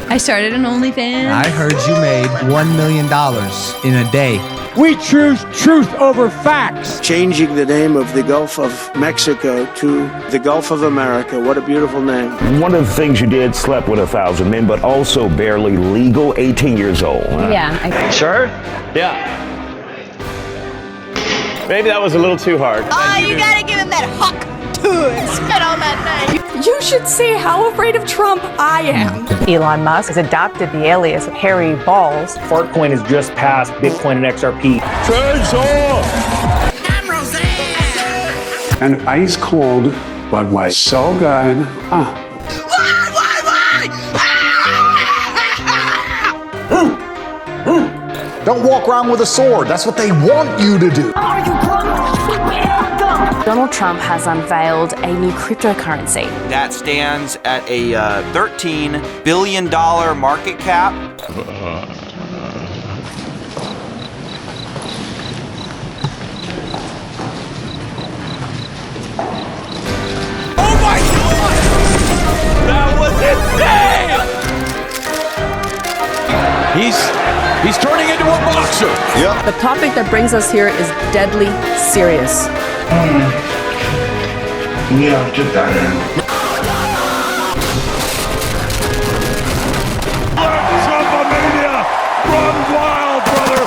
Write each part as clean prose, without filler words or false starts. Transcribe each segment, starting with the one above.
I started an OnlyFans. I heard you made $1 million in a day. We choose truth over facts. Changing the name of the Gulf of Mexico to the Gulf of America. What a beautiful name. One of the things you did, slept with 1,000 men, but also barely legal, 18 years old. Huh? Yeah. Sure? Yeah. Maybe that was a little too hard. Oh, you gotta give him that huck too and spit on that name. You should see how afraid of Trump I am. Elon Musk has adopted the alias Harry Balls. Fartcoin has just passed Bitcoin and XRP. Trades off! I'm Roseanne. An ice cold Budweiser. So good. Don't walk around with a sword. That's what they want you to do. Are you drunk? Donald Trump has unveiled a new cryptocurrency. That stands at a $13 billion market cap. Oh my God! That was insane! He's turning into a boxer. The topic that brings us here is deadly serious. Yeah, just that in. Run, wild, brother!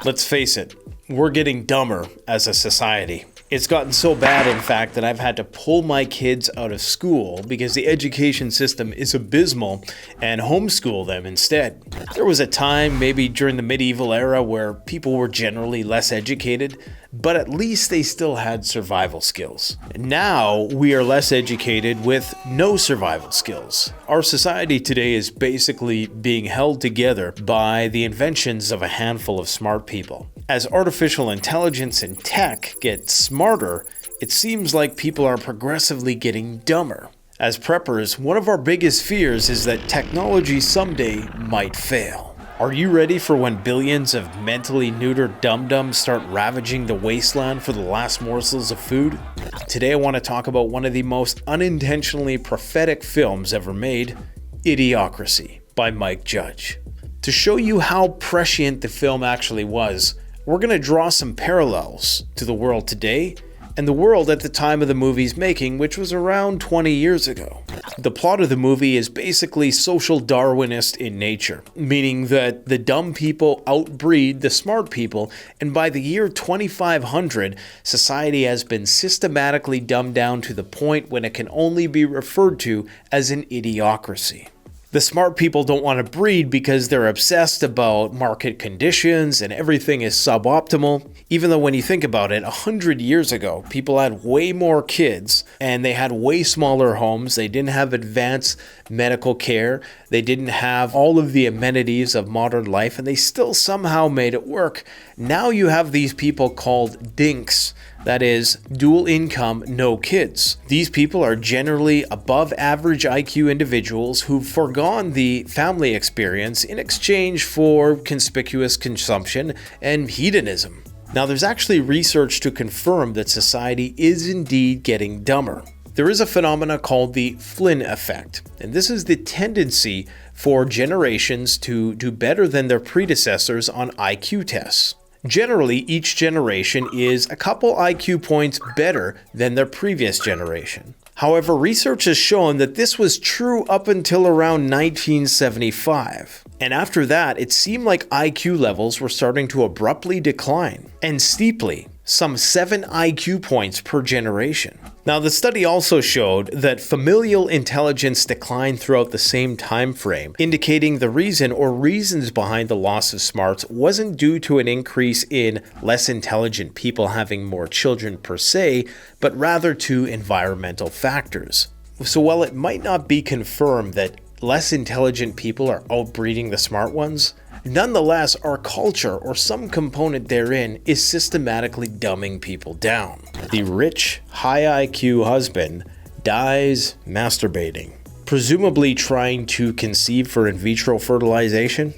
Let's face it, we're getting dumber as a society. It's gotten so bad, in fact, that I've had to pull my kids out of school because the education system is abysmal and homeschool them instead. There was a time, maybe during the medieval era, where people were generally less educated, but at least they still had survival skills. Now we are less educated with no survival skills. Our society today is basically being held together by the inventions of a handful of smart people. As artificial intelligence and tech get smarter, it seems like people are progressively getting dumber. As preppers, one of our biggest fears is that technology someday might fail. Are you ready for when billions of mentally neutered dum-dums start ravaging the wasteland for the last morsels of food? Today I want to talk about one of the most unintentionally prophetic films ever made, Idiocracy by Mike Judge. To show you how prescient the film actually was, we're going to draw some parallels to the world today and the world at the time of the movie's making, which was around 20 years ago. The plot of the movie is basically social Darwinist in nature, meaning that the dumb people outbreed the smart people, and by the year 2500, society has been systematically dumbed down to the point when it can only be referred to as an idiocracy. The smart people don't want to breed because they're obsessed about market conditions and everything is suboptimal. Even though when you think about it, 100 years ago, people had way more kids and they had way smaller homes. They didn't have advanced medical care. They didn't have all of the amenities of modern life, and they still somehow made it work. Now you have these people called dinks. That is, dual income, no kids. These people are generally above average IQ individuals who've foregone the family experience in exchange for conspicuous consumption and hedonism. Now, there's actually research to confirm that society is indeed getting dumber. There is a phenomena called the Flynn effect, and this is the tendency for generations to do better than their predecessors on IQ tests. Generally, each generation is a couple IQ points better than their previous generation. However, research has shown that this was true up until around 1975. And after that, it seemed like IQ levels were starting to abruptly decline, and steeply, some 7 IQ points per generation. Now, the study also showed that familial intelligence declined throughout the same time frame, indicating the reason or reasons behind the loss of smarts wasn't due to an increase in less intelligent people having more children per se, but rather to environmental factors. So while it might not be confirmed that less intelligent people are outbreeding the smart ones, nonetheless, our culture, or some component therein, is systematically dumbing people down. The rich, high IQ husband dies masturbating, presumably trying to conceive for in vitro fertilization.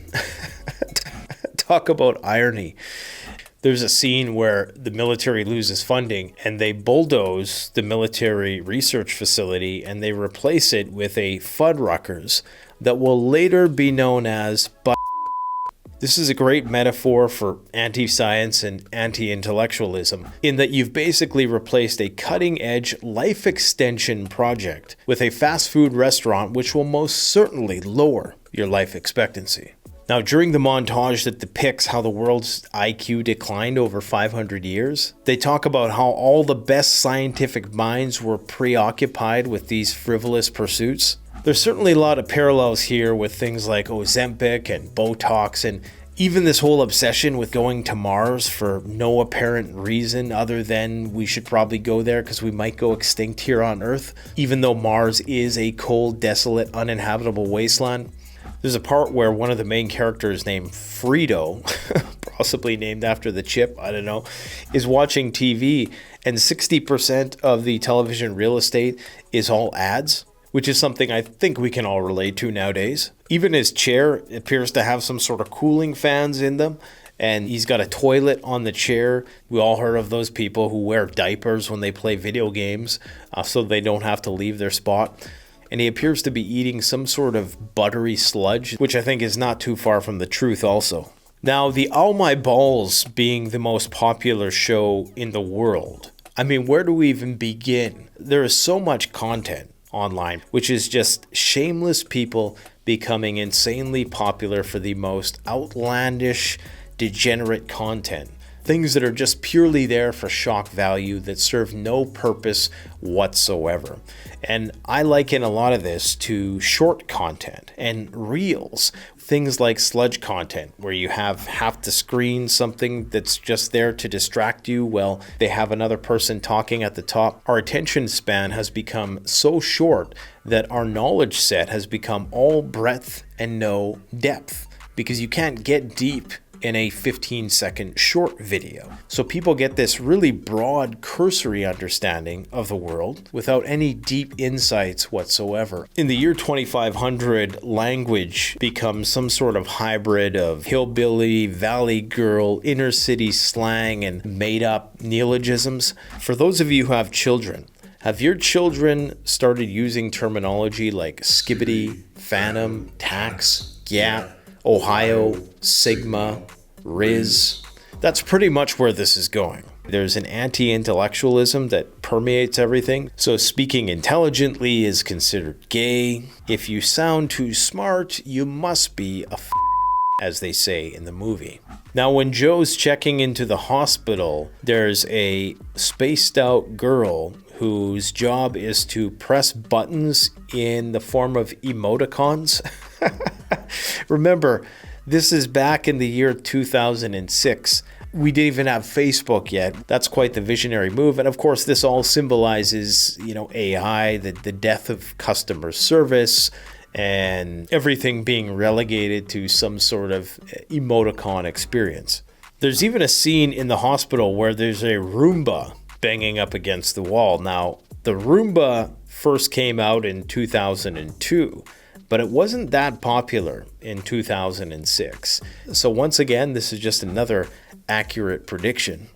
Talk about irony. There's a scene where the military loses funding and they bulldoze the military research facility and they replace it with a Fuddruckers that will later be known as butt. This is a great metaphor for anti-science and anti-intellectualism in that you've basically replaced a cutting-edge life extension project with a fast food restaurant which will most certainly lower your life expectancy. Now, during the montage that depicts how the world's IQ declined over 500 years, they talk about how all the best scientific minds were preoccupied with these frivolous pursuits. There's certainly a lot of parallels here with things like Ozempic and Botox and even this whole obsession with going to Mars for no apparent reason other than we should probably go there because we might go extinct here on Earth, even though Mars is a cold, desolate, uninhabitable wasteland. There's a part where one of the main characters named Frito, possibly named after the chip, I don't know, is watching TV and 60% of the television real estate is all ads, which is something I think we can all relate to nowadays. Even his chair appears to have some sort of cooling fans in them, and he's got a toilet on the chair. We all heard of those people who wear diapers when they play video games so they don't have to leave their spot. And he appears to be eating some sort of buttery sludge, which I think is not too far from the truth also. Now, the Oh My Balls being the most popular show in the world, I mean, where do we even begin? There is so much content online, which is just shameless people becoming insanely popular for the most outlandish, degenerate content. Things that are just purely there for shock value that serve no purpose whatsoever. And I liken a lot of this to short content and reels. Things like sludge content, where you have half the screen something that's just there to distract you while they have another person talking at the top. Our attention span has become so short that our knowledge set has become all breadth and no depth, because you can't get deep in a 15-second short video. So people get this really broad, cursory understanding of the world without any deep insights whatsoever. In the year 2500, language becomes some sort of hybrid of hillbilly, valley girl, inner city slang, and made-up neologisms. For those of you who have children, have your children started using terminology like skibbity, phantom, tax, gap, Ohio, Sigma, Riz? That's pretty much where this is going. There's an anti-intellectualism that permeates everything. So speaking intelligently is considered gay. If you sound too smart, you must be a as they say in the movie. Now, when Joe's checking into the hospital, there's a spaced out girl whose job is to press buttons in the form of emoticons. Remember, this is back in the year 2006. We didn't even have Facebook yet. That's quite the visionary move. And of course, this all symbolizes, AI, the death of customer service, and everything being relegated to some sort of emoticon experience. There's even a scene in the hospital where there's a Roomba banging up against the wall. Now, the Roomba first came out in 2002, but it wasn't that popular in 2006. So once again, this is just another accurate prediction.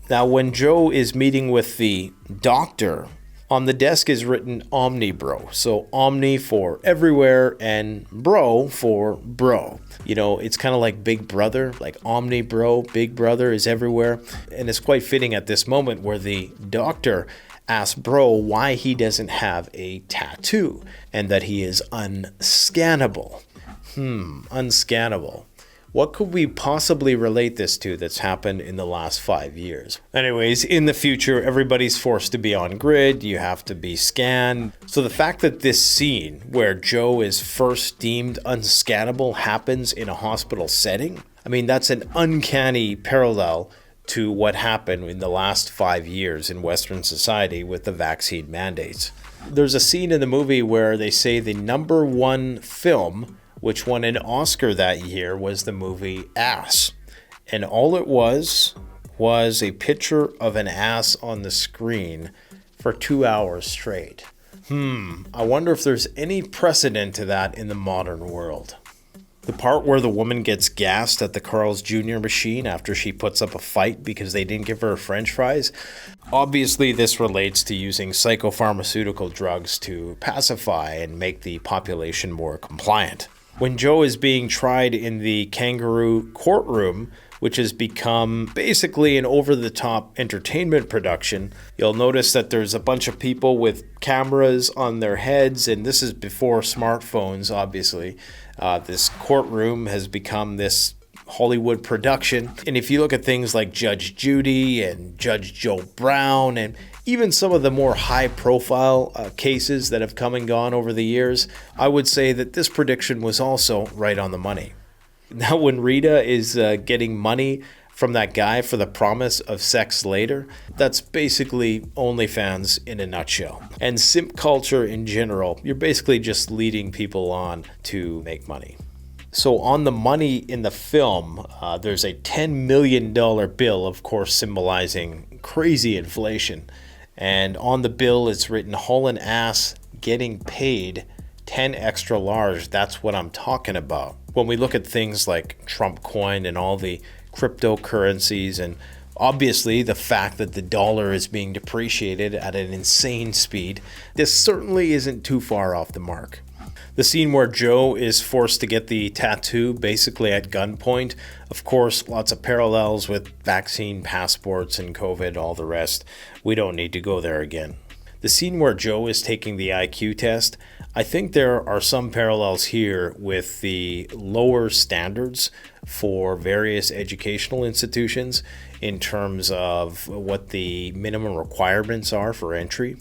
Now, when Joe is meeting with the doctor, on the desk is written Omnibro. So Omni for everywhere and bro for bro. It's kind of like Big Brother, like Omnibro, Big Brother is everywhere. And it's quite fitting at this moment where the doctor asks Bro why he doesn't have a tattoo and that he is unscannable. Unscannable. What could we possibly relate this to that's happened in the last 5 years? Anyways, in the future, everybody's forced to be on grid. You have to be scanned. So the fact that this scene where Joe is first deemed unscannable happens in a hospital setting, I mean, that's an uncanny parallel to what happened in the last 5 years in Western society with the vaccine mandates. There's a scene in the movie where they say the number one film which won an Oscar that year was the movie Ass. And all it was a picture of an ass on the screen for 2 hours straight. I wonder if there's any precedent to that in the modern world. The part where the woman gets gassed at the Carl's Jr. machine after she puts up a fight because they didn't give her French fries. Obviously, this relates to using psychopharmaceutical drugs to pacify and make the population more compliant. When Joe is being tried in the kangaroo courtroom, which has become basically an over-the-top entertainment production, you'll notice that there's a bunch of people with cameras on their heads, and this is before smartphones, obviously. This courtroom has become this Hollywood production. And if you look at things like Judge Judy and Judge Joe Brown and even some of the more high-profile cases that have come and gone over the years, I would say that this prediction was also right on the money. Now, when Rita is getting money from that guy for the promise of sex later, that's basically OnlyFans in a nutshell. And simp culture in general, you're basically just leading people on to make money. So on the money in the film, there's a $10 million bill, of course, symbolizing crazy inflation. And on the bill, it's written, "Haulin' ass, getting paid, 10 extra large." That's what I'm talking about. When we look at things like Trump coin and all the cryptocurrencies, and obviously the fact that the dollar is being depreciated at an insane speed, this certainly isn't too far off the mark. The scene where Joe is forced to get the tattoo basically at gunpoint, of course, lots of parallels with vaccine passports and COVID, all the rest. We don't need to go there again. The scene where Joe is taking the IQ test, I think there are some parallels here with the lower standards for various educational institutions in terms of what the minimum requirements are for entry.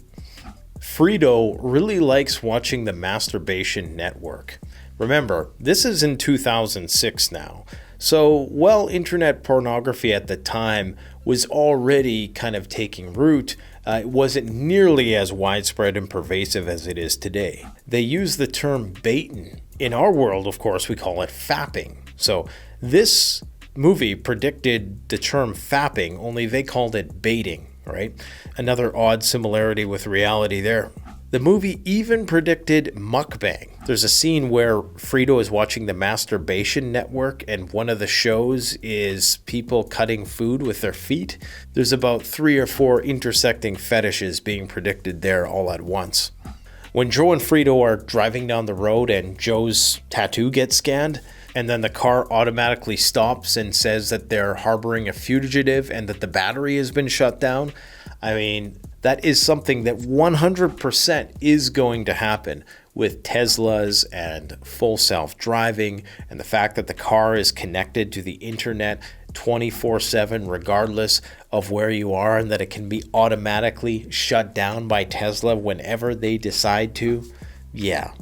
Frito really likes watching the Masturbation Network. Remember, this is in 2006 now. So, while internet pornography at the time was already kind of taking root, it wasn't nearly as widespread and pervasive as it is today. They use the term baitin'. In our world, of course, we call it fapping. So, this movie predicted the term fapping, only they called it baiting, right? Another odd similarity with reality there. The movie even predicted mukbang. There's a scene where Frito is watching the Masturbation Network, and one of the shows is people cutting food with their feet. There's about 3 or 4 intersecting fetishes being predicted there all at once. When Joe and Frito are driving down the road and Joe's tattoo gets scanned, and then the car automatically stops and says that they're harboring a fugitive and that the battery has been shut down, I mean, that is something that 100% is going to happen with Teslas and full self-driving, and the fact that the car is connected to the internet 24/7 regardless of where you are, and that it can be automatically shut down by Tesla whenever they decide to. Yeah.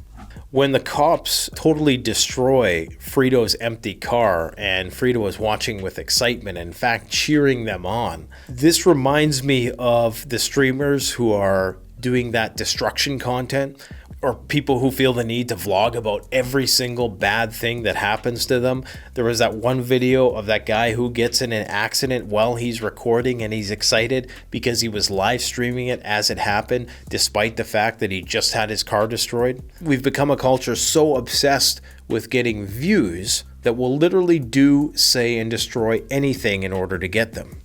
When the cops totally destroy Frito's empty car and Frito is watching with excitement, in fact cheering them on, this reminds me of the streamers who are doing that destruction content, or people who feel the need to vlog about every single bad thing that happens to them. There was that one video of that guy who gets in an accident while he's recording, and he's excited because he was live streaming it as it happened, despite the fact that he just had his car destroyed. We've become a culture so obsessed with getting views that we'll literally do, say, and destroy anything in order to get them.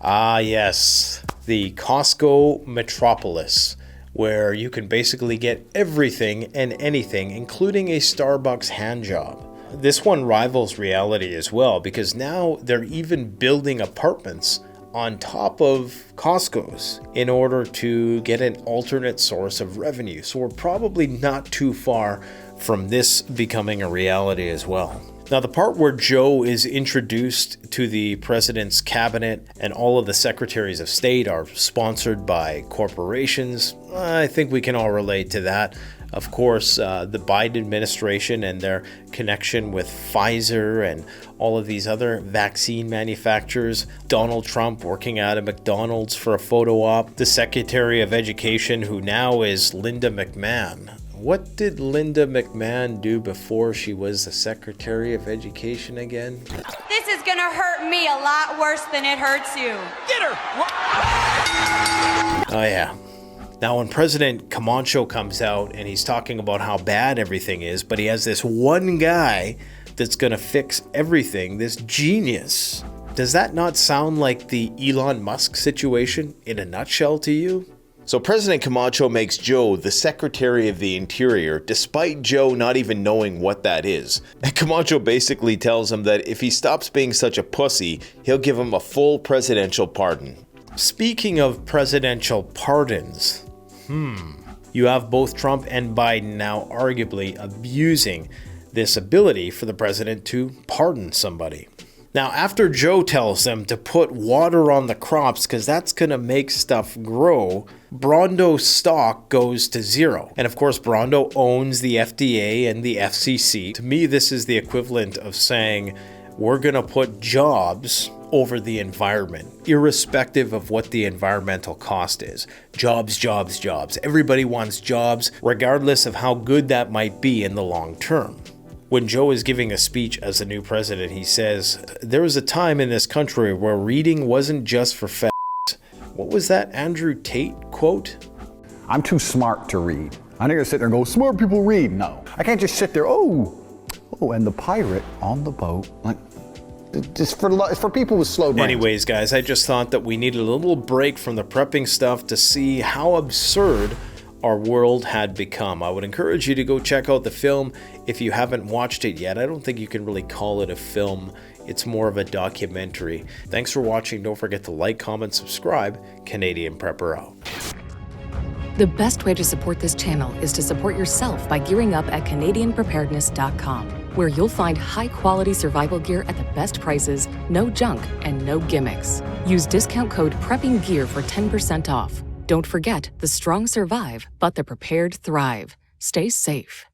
Ah, yes, the Costco Metropolis, where you can basically get everything and anything, including a Starbucks handjob. This one rivals reality as well, because now they're even building apartments on top of Costco's in order to get an alternate source of revenue. So we're probably not too far from this becoming a reality as well. Now, the part where Joe is introduced to the president's cabinet and all of the secretaries of state are sponsored by corporations, I think we can all relate to that. Of course, the Biden administration and their connection with Pfizer and all of these other vaccine manufacturers, Donald Trump working out of McDonald's for a photo op, the Secretary of Education, who now is Linda McMahon. What did Linda McMahon do before she was the Secretary of Education again? This is gonna hurt me a lot worse than it hurts you. Get her! Oh yeah. Now when President Camacho comes out and he's talking about how bad everything is, but he has this one guy that's going to fix everything, this genius. Does that not sound like the Elon Musk situation in a nutshell to you? So President Camacho makes Joe the Secretary of the Interior, despite Joe not even knowing what that is. And Camacho basically tells him that if he stops being such a pussy, he'll give him a full presidential pardon. Speaking of presidential pardons, you have both Trump and Biden now arguably abusing this ability for the president to pardon somebody. Now, after Joe tells them to put water on the crops because that's going to make stuff grow, Brawndo stock goes to zero. And of course, Brawndo owns the FDA and the FCC. To me, this is the equivalent of saying, we're going to put jobs over the environment, irrespective of what the environmental cost is. Jobs, jobs, jobs. Everybody wants jobs, regardless of how good that might be in the long term. When Joe is giving a speech as the new president, he says, there was a time in this country where reading wasn't just for f***s. What was that Andrew Tate quote? I'm too smart to read. I'm not gonna sit there and go, smart people read. No. I can't just sit there, oh, and the pirate on the boat. Like, just for people with slow brains. Anyways, guys, I just thought that we needed a little break from the prepping stuff to see how absurd our world had become. I would encourage you to go check out the film if you haven't watched it yet. I don't think you can really call it a film. It's more of a documentary. Thanks for watching. Don't forget to like, comment, subscribe. Canadian Prepper out. The best way to support this channel is to support yourself by gearing up at CanadianPreparedness.com, where you'll find high-quality survival gear at the best prices, no junk, and no gimmicks. Use discount code PREPPINGGEAR for 10% off. Don't forget, the strong survive, but the prepared thrive. Stay safe.